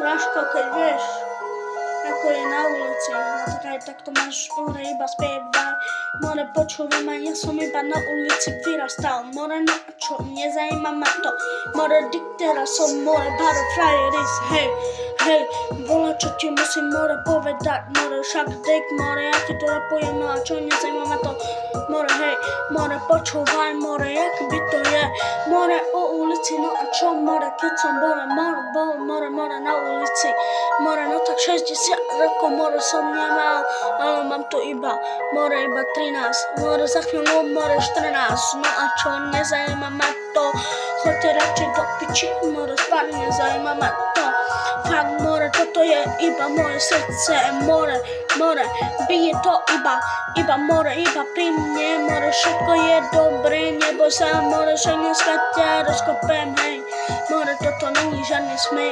Mraško, keď vieš, ako je na ulici, no tak aj takto máš more iba spievaj. More počúvam a ja som iba na ulici vyrastal. More no a čo, nezajíma ma to. More diktera som, more baro frajeris, hej, hej. Bola čo ti musím more povedať, more však dek, more ja ti to rapujem, no a čo, nezajíma ma to. More hej, more počúvaj, more jak by to je. More o ulici, no a čo, more keď som more na ulici. More no tak 60 rokov, more som nemal, ale mám tu iba 13. More za chvíľu, more 14, no a čo, nezajíma ma to. Choďte radšej do piči, more spať, nezajíma ma to. Fakt, more, toto je iba moje srdce, more, bije to iba more, iba pri mne, more, všetko je dobré, neboj sa, more, však dneska ťa rozkopem, hej, more, toto není žiadny smiech.